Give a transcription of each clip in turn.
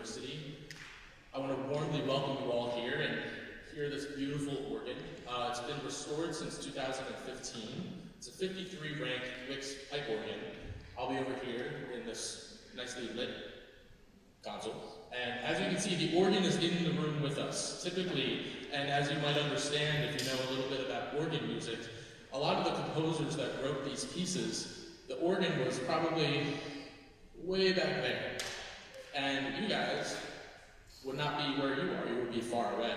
York City. I want to warmly welcome you all here and hear this beautiful organ. It's been restored since 2015. It's a 53 rank Wicks pipe organ. I'll be over here in this nicely lit console. And as you can see, the organ is in the room with us. Typically, and as you might understand if you know a little bit about organ music, a lot of the composers that wrote these pieces, the organ was probably way back there. And you guys would not be where you are, you would be far away.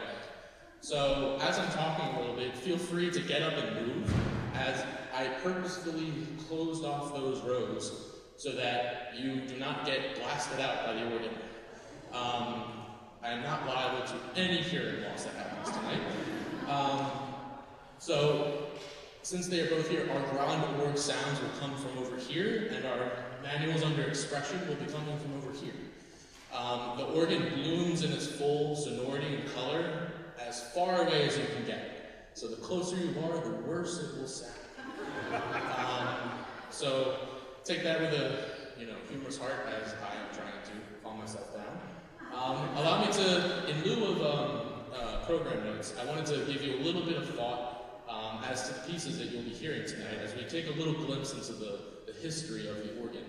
So as I'm talking a little bit, feel free to get up and move as I purposefully closed off those rows so that you do not get blasted out by the organ. I am not liable to any hearing loss that happens tonight. So since they are both here, our grand org sounds will come from over here, and our manuals under expression will be coming from over here. The organ blooms in its full sonority and color as far away as you can get. So the closer you are, the worse it will sound. So take that with a humorous heart as I am trying to calm myself down. Allow me to, in lieu of program notes, I wanted to give you a little bit of thought as to the pieces that you'll be hearing tonight as we take a little glimpse into the history of the organ.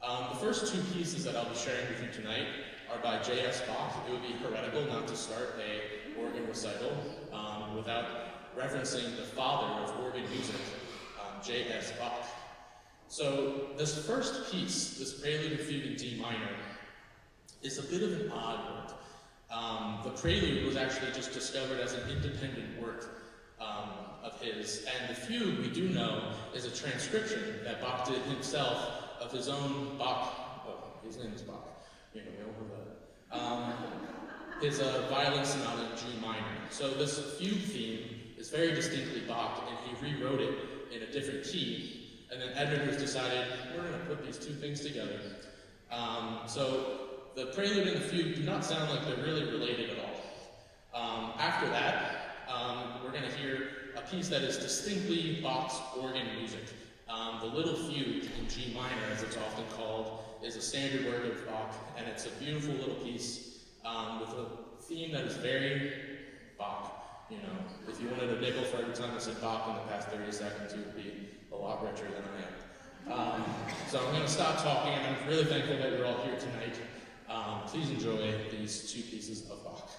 The first two pieces that I'll be sharing with you tonight are by J.S. Bach. It would be heretical not to start a organ recital without referencing the father of organ music, J.S. Bach. So this first piece, this Prelude and Fugue in D minor, is a bit of an odd work. The Prelude was actually just discovered as an independent work of his, and the Fugue, we do know, is a transcription that Bach did himself of his own his name is Bach, we all know that. His violin sonata in G minor. So this fugue theme is very distinctly Bach, and he rewrote it in a different key, and then editors decided, we're going to put these two things together. So the Prelude and the Fugue do not sound like they're really related at all. After that, we're going to hear a piece that is distinctly Bach's organ music. The Little Fugue in G minor, as it's often called, is a standard work of Bach, and it's a beautiful little piece with a theme that is very Bach. If you wanted a nickel for every time I said Bach in the past 30 seconds, you would be a lot richer than I am. So I'm going to stop talking, and I'm really thankful that you're all here tonight. Please enjoy these two pieces of Bach.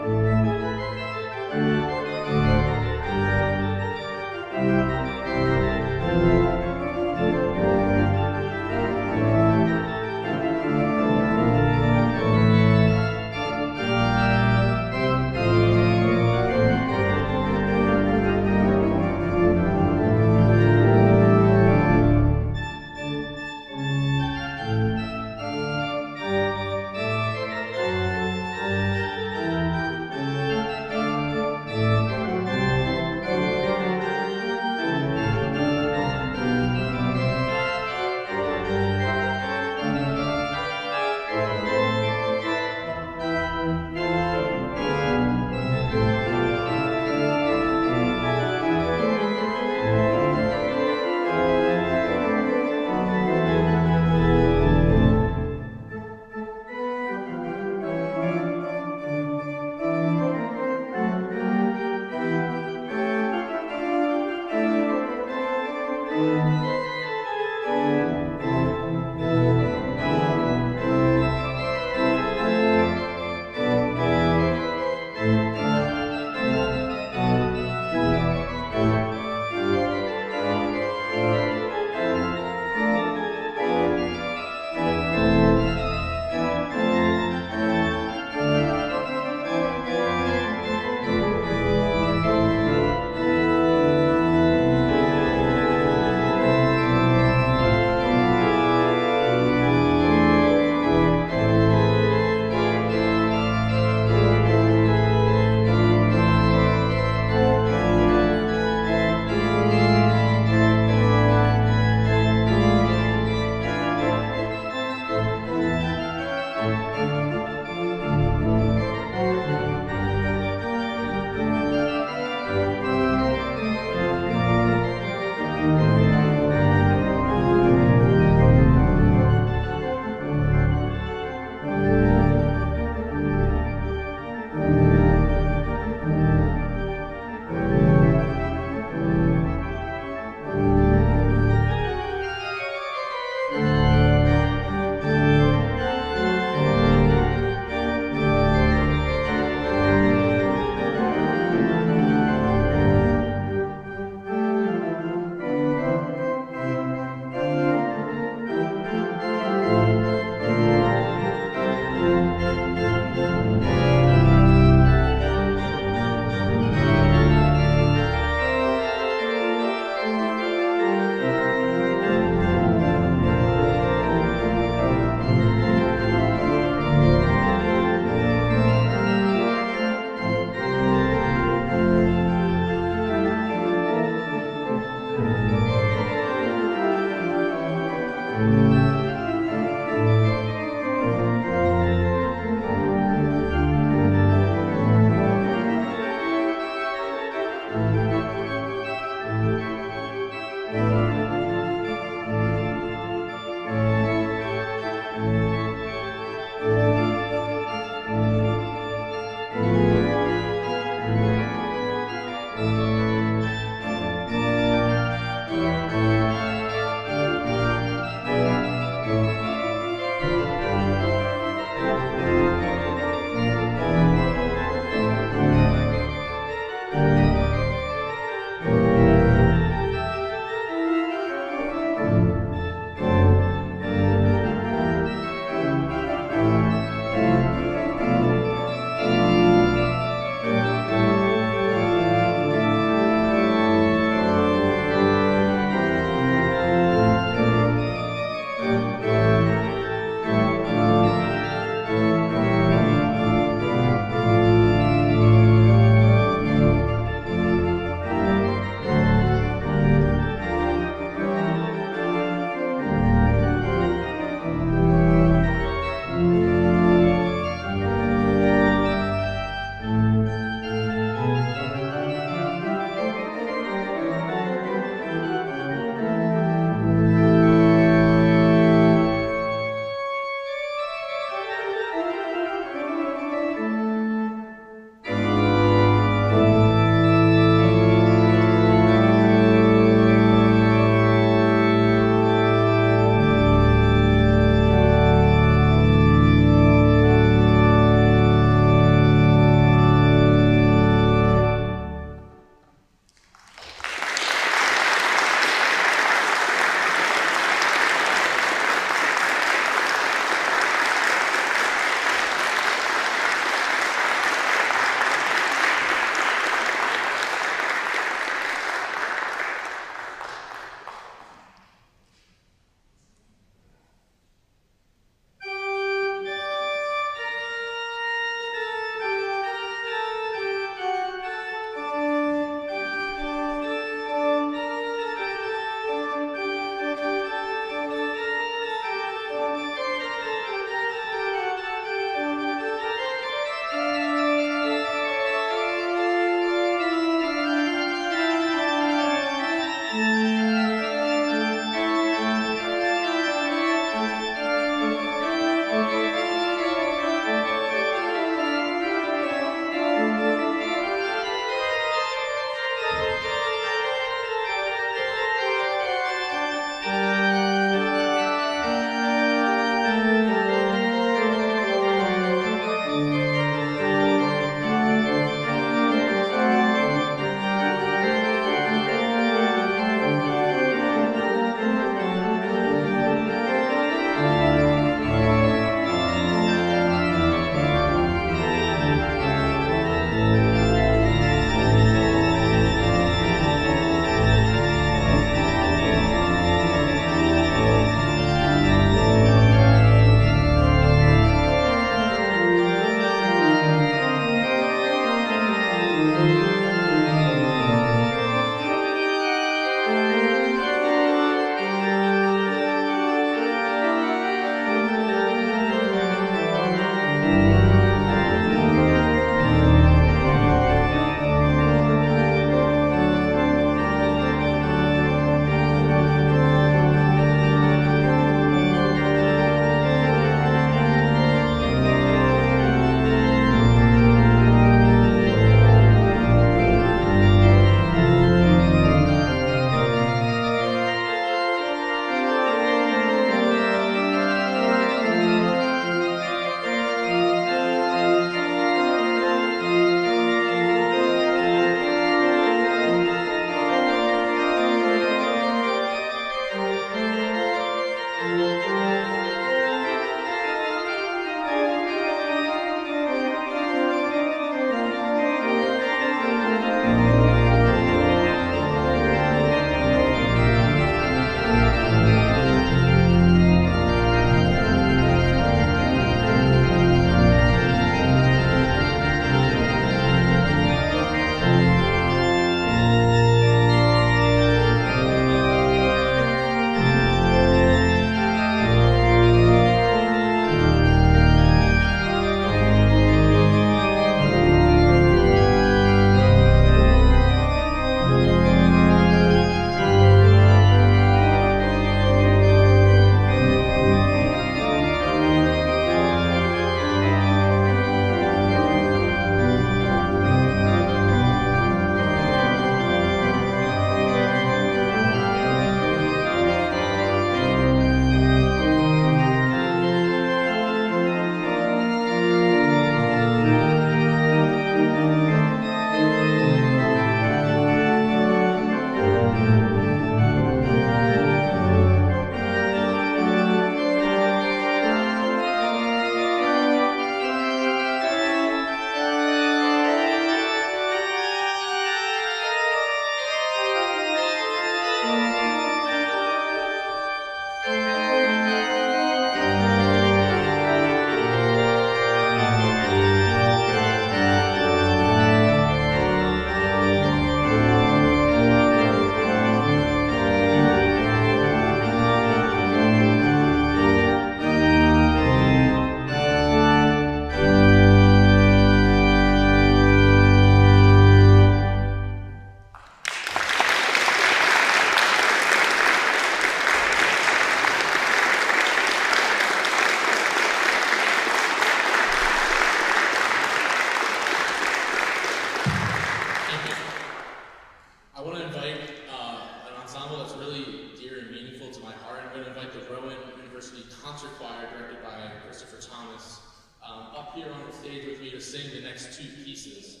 up here on the stage with me to sing the next two pieces.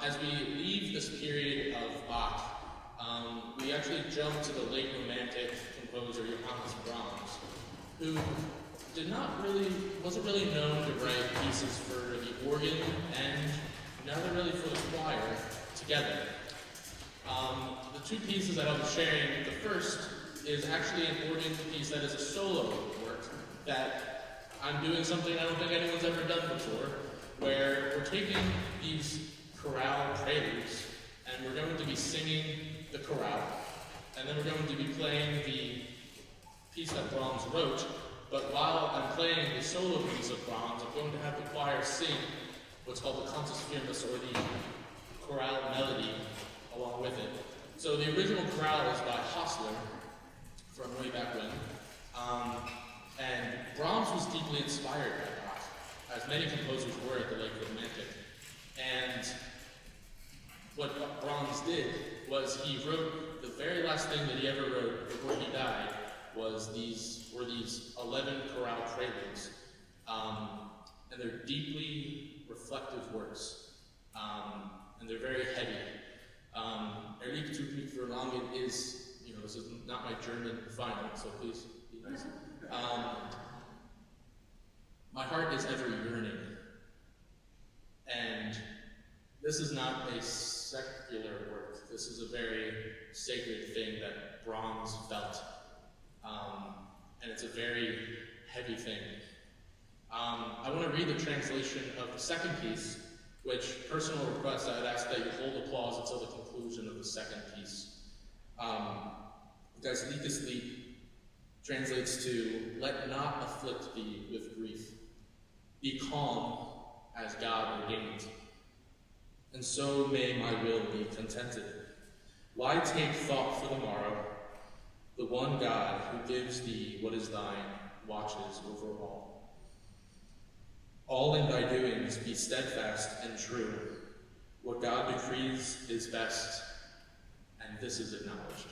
As we leave this period of Bach, we actually jump to the late Romantic composer Johannes Brahms, who wasn't really known to write pieces for the organ and never really for the choir together. The two pieces that I'll be sharing, the first is actually an organ piece that is a solo work that I'm doing something I don't think anyone's ever done before, where we're taking these chorale preludes and we're going to be singing the chorale, and then we're going to be playing the piece that Brahms wrote, but while I'm playing the solo piece of Brahms, I'm going to have the choir sing what's called the cantus firmus, or the chorale melody, along with it. So the original chorale is by Hostler, from way back when, and Brahms was deeply inspired by Bach, as many composers were at the late Romantic. And what Brahms did was he wrote, the very last thing that he ever wrote before he died was these 11 chorale preludes, and they're deeply reflective works, and they're very heavy. Mich, verlangen is, this is not my German final, so please be nice. My heart is ever yearning, and this is not a secular work. This is a very sacred thing that Brahms felt, and it's a very heavy thing. I want to read the translation of the second piece, which, personal request, I would ask that you hold applause until the conclusion of the second piece. Geistliches translates to, "Let not afflict thee with grief. Be calm as God ordained. And so may my will be contented. Why take thought for the morrow? The one God who gives thee what is thine watches over all. All in thy doings be steadfast and true. What God decrees is best, and this is acknowledged."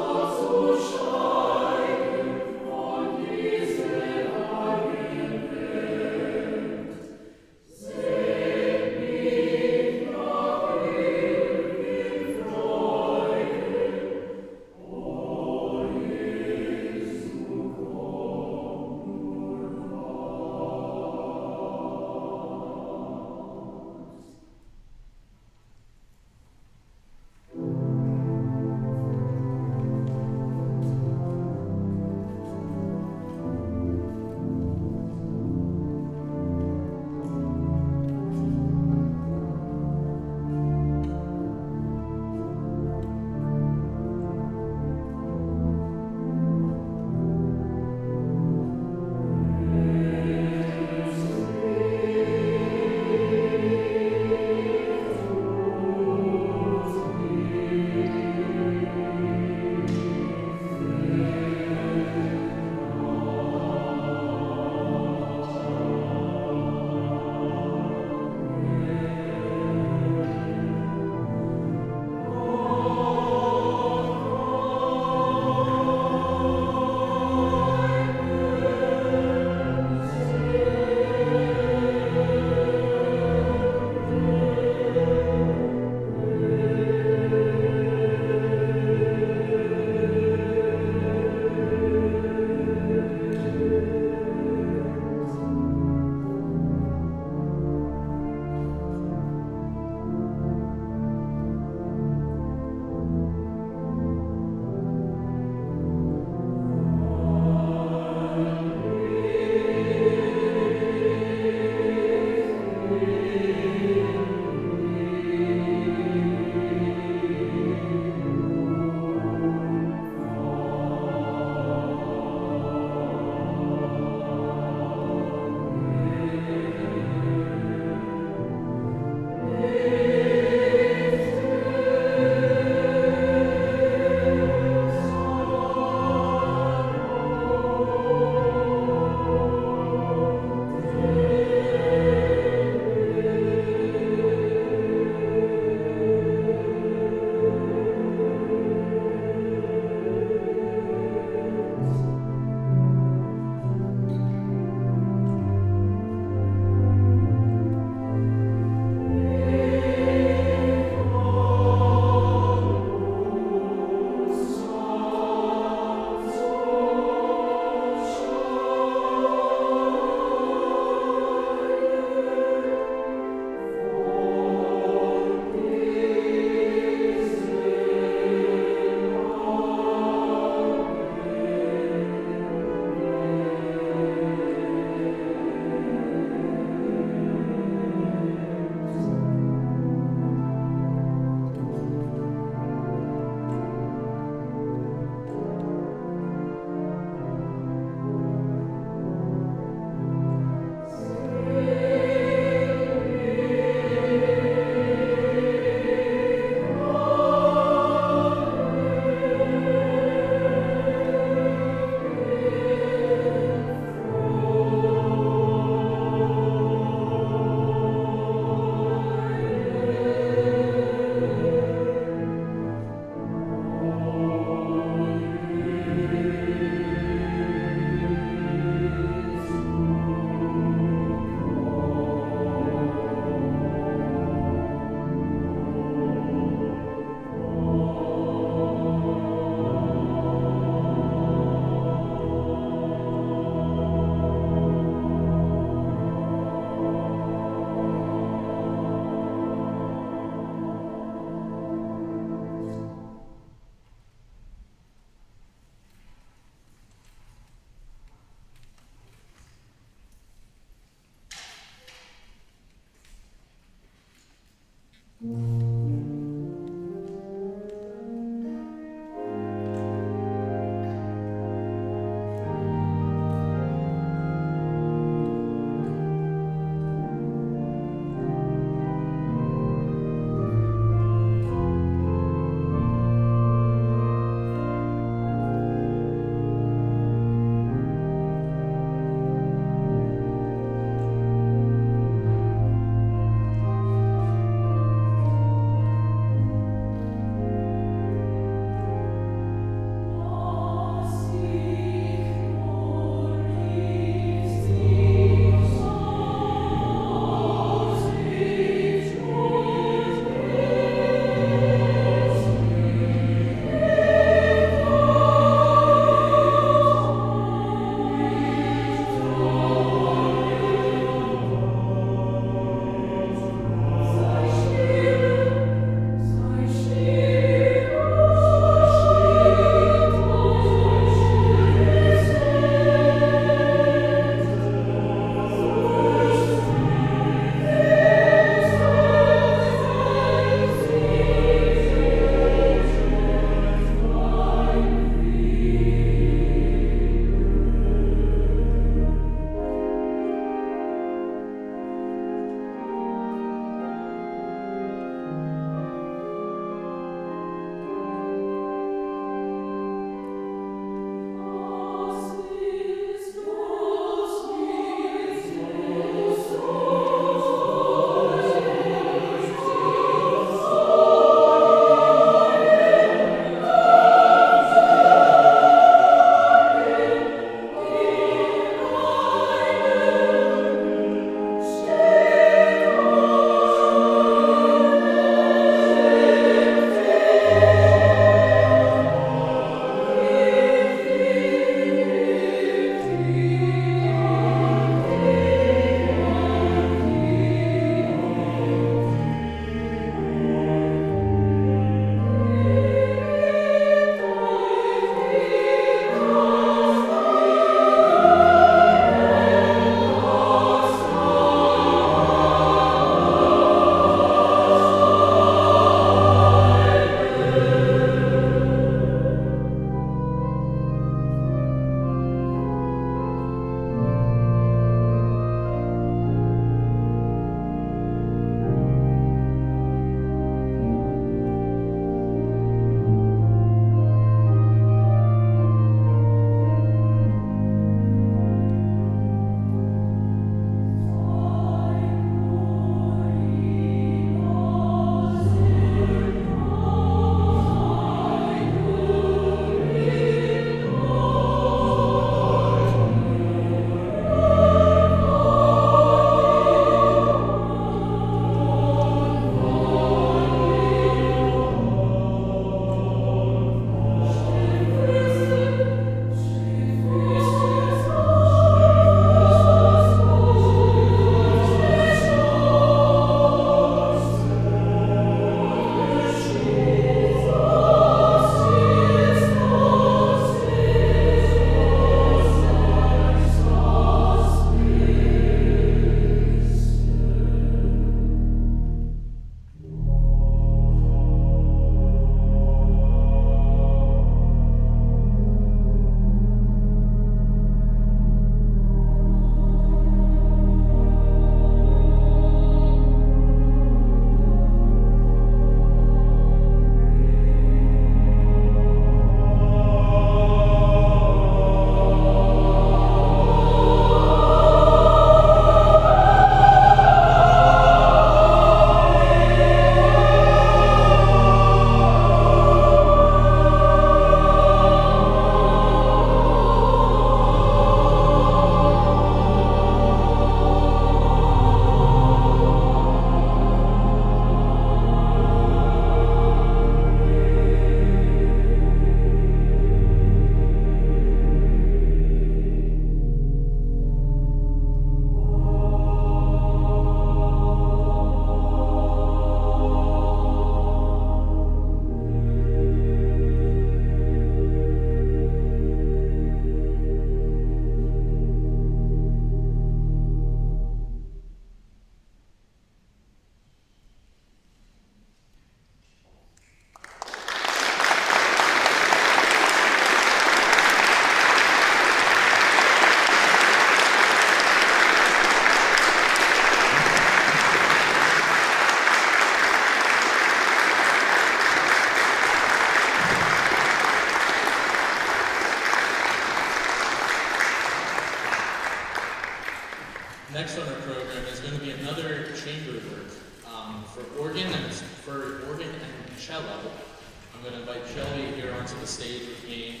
Shelby here onto the stage with me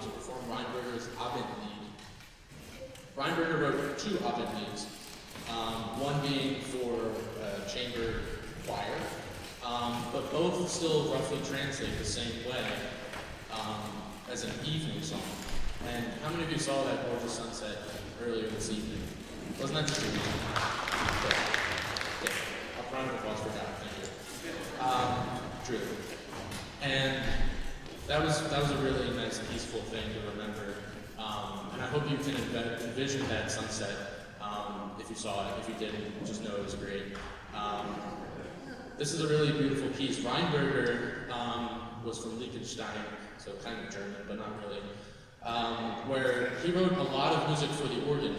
to perform Rheinberger's Abendlied. Rheinberger wrote two Abendlieds, one being for chamber choir, but both still roughly translate the same way as an evening song. And how many of you saw that gorgeous sunset earlier this evening? Wasn't that just amazing? Yeah. A round of applause for God, thank you. Truly. And that was a really nice, peaceful thing to remember. And I hope you can envision that sunset if you saw it. If you didn't, just know it was great. This is a really beautiful piece. Rheinberger was from Liechtenstein, so kind of German, but not really, where he wrote a lot of music for the organ.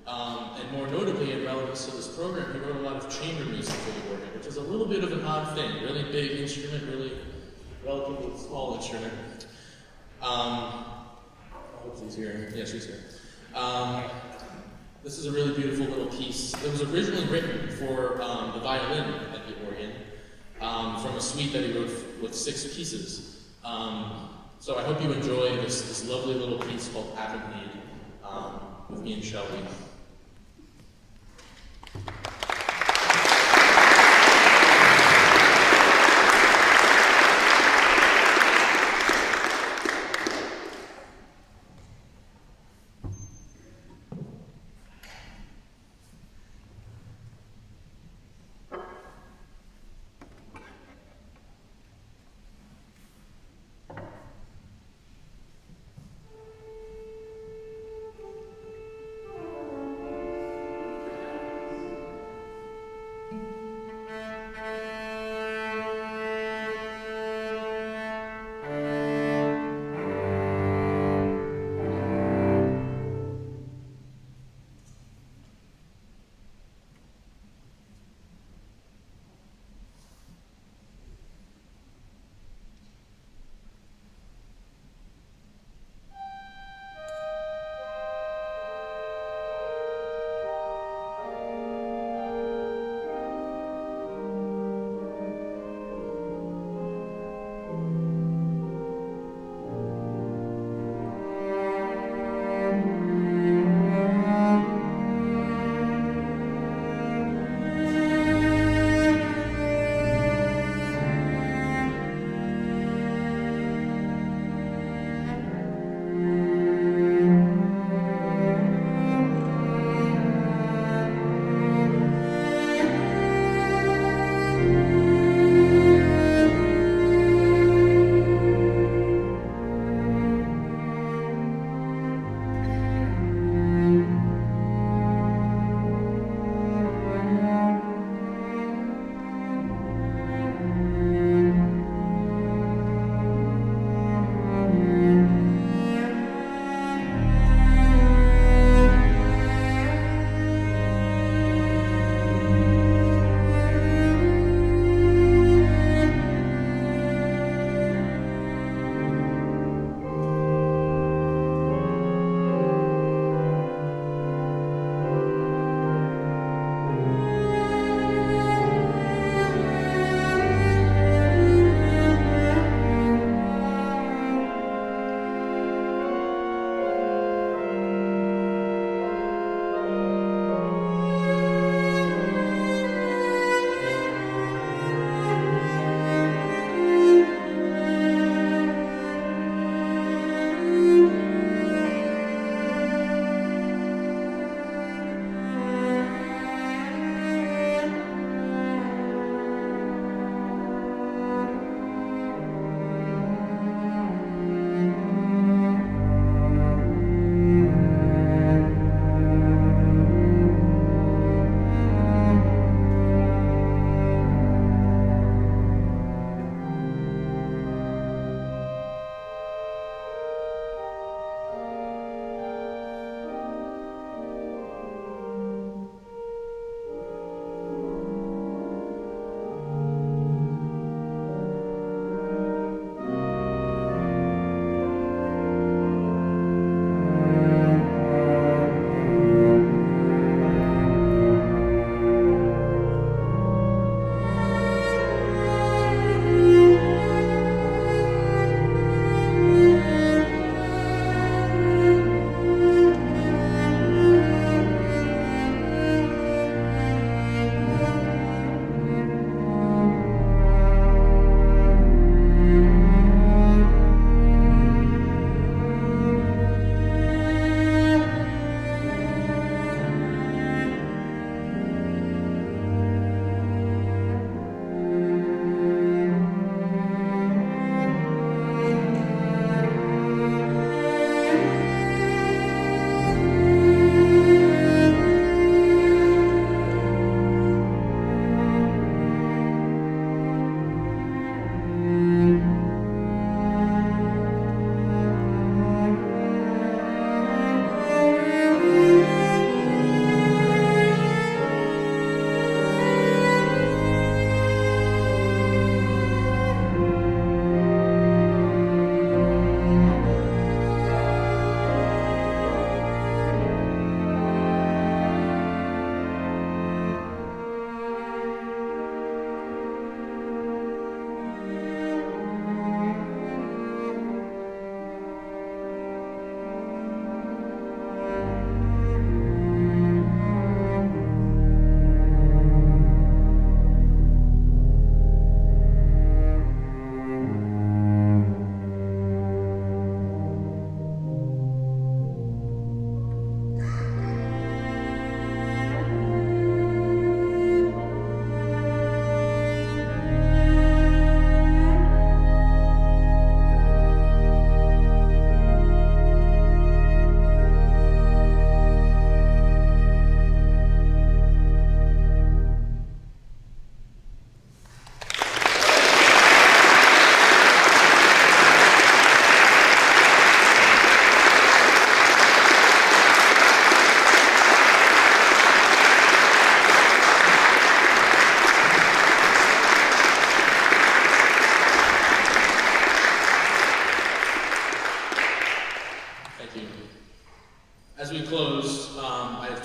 And more notably, in relevance to this program, he wrote a lot of chamber music for the organ, which is a little bit of an odd thing. Really big instrument, really relatively small instrument. I hope she's here. Yeah, she's here. This is a really beautiful little piece. It was originally written for the violin at the organ from a suite that he wrote with 6 pieces. So I hope you enjoy this lovely little piece called Abendlied with me and Shelby.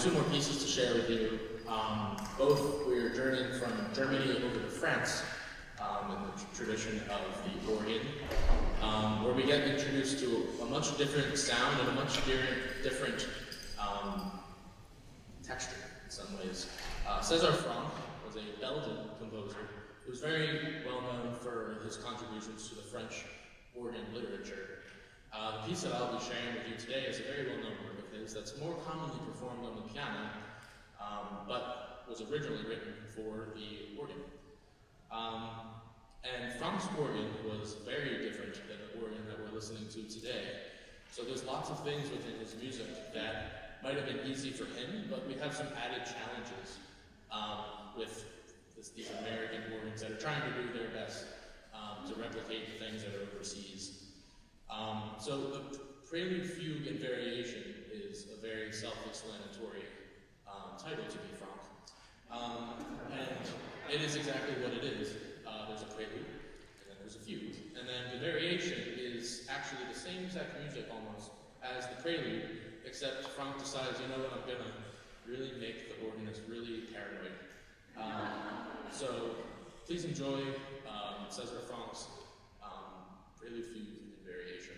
two more pieces to share with you. Both we're journeying from Germany over to France in the tradition of the organ, where we get introduced to a much different sound and a much different texture in some ways. César Franck was a Belgian composer who was very well known for his contributions to the French organ literature. The piece that I'll be sharing with you today is a very well-known work of his that's more commonly performed on the piano, but was originally written for the organ. And Franck's organ was very different than the organ that we're listening to today. So there's lots of things within his music that might have been easy for him, but we have some added challenges with these American organs that are trying to do their best to replicate the things that are overseas. So the Prelude, Fugue, and Variation is a very self-explanatory title to be Franck. And it is exactly what it is. There's a prelude, and then there's a fugue. And then the variation is actually the same exact music almost as the prelude, except Franck decides, you know what, I'm gonna really make the organist really paranoid. So please enjoy César Franck's Prelude, Fugue, and Variation.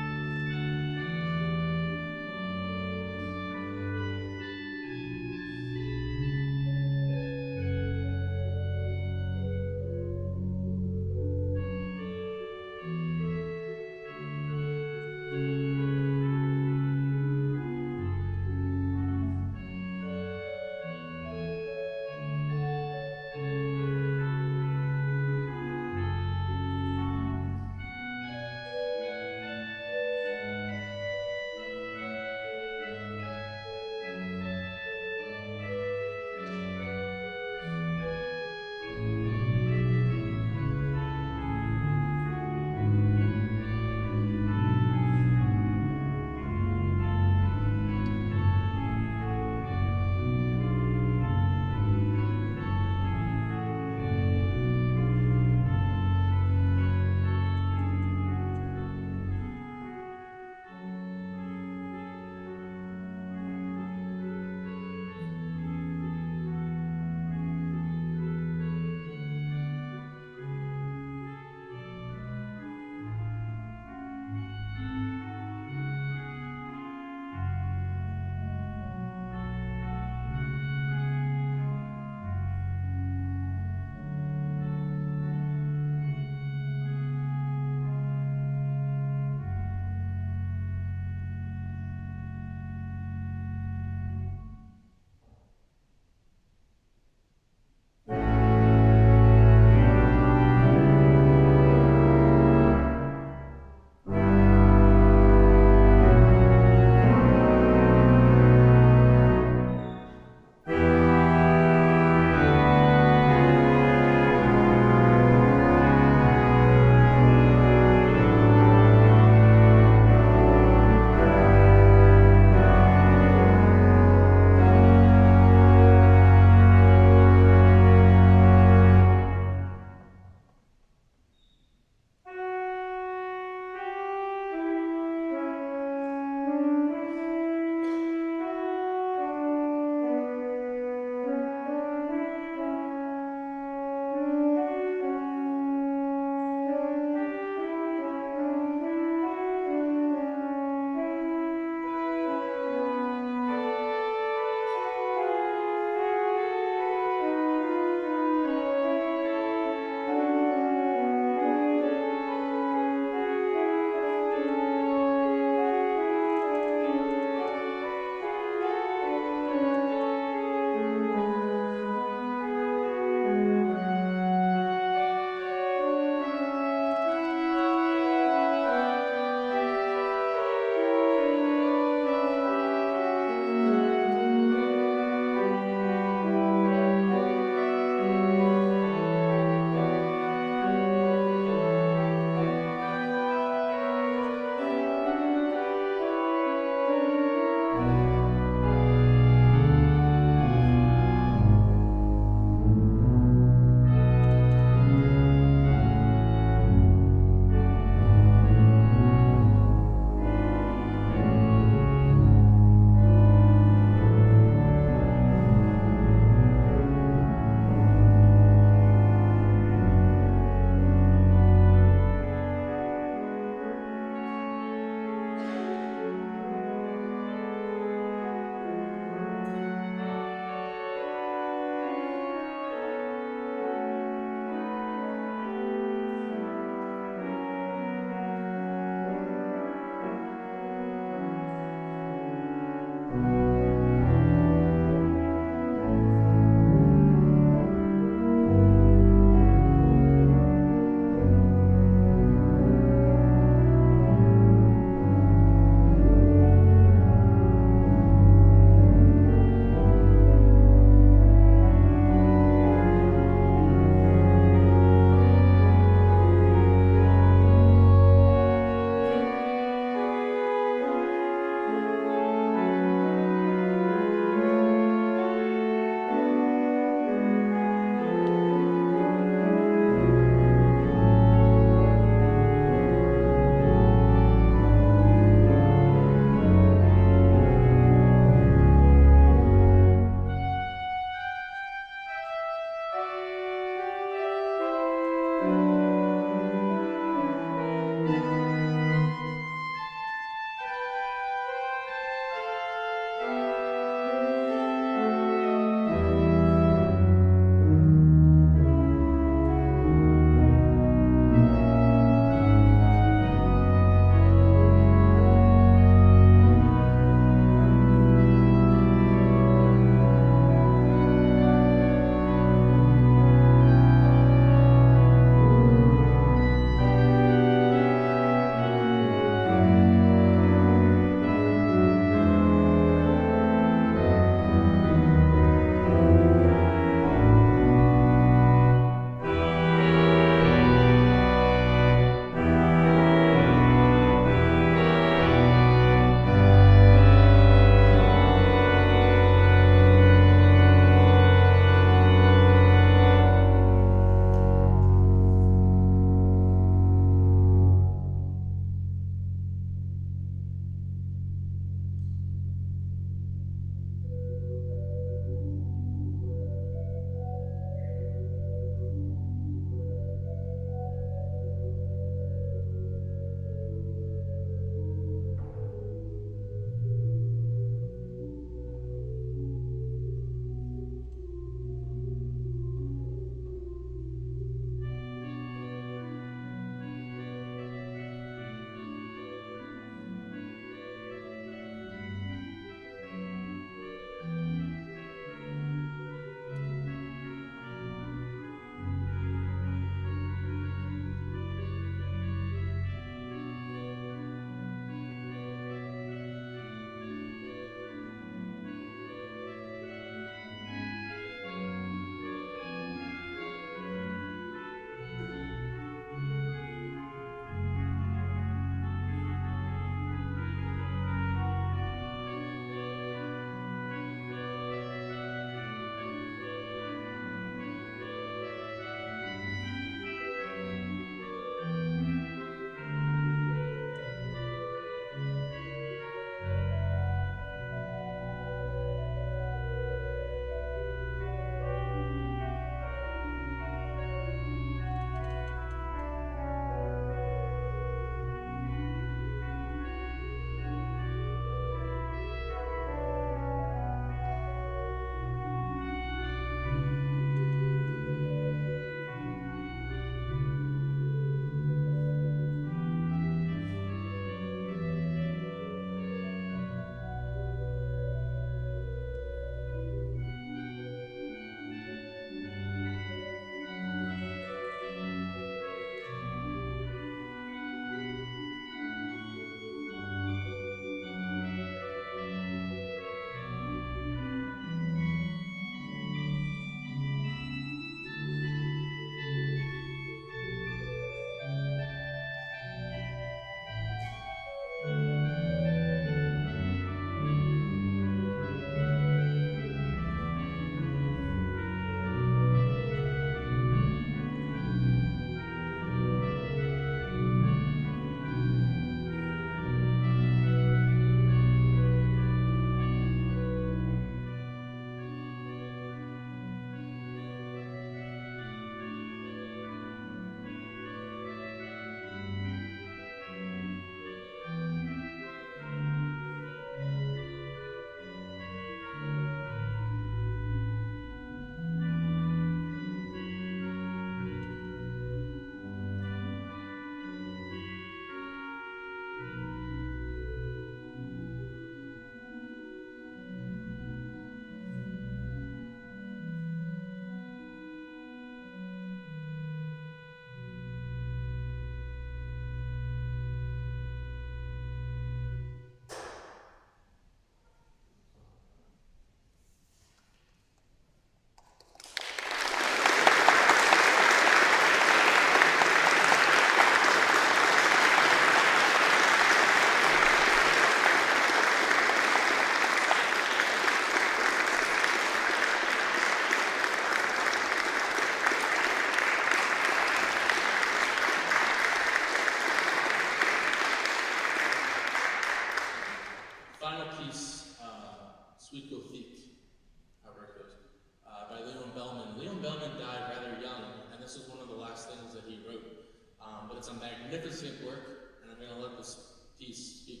It's a magnificent work, and I'm going to let this piece speak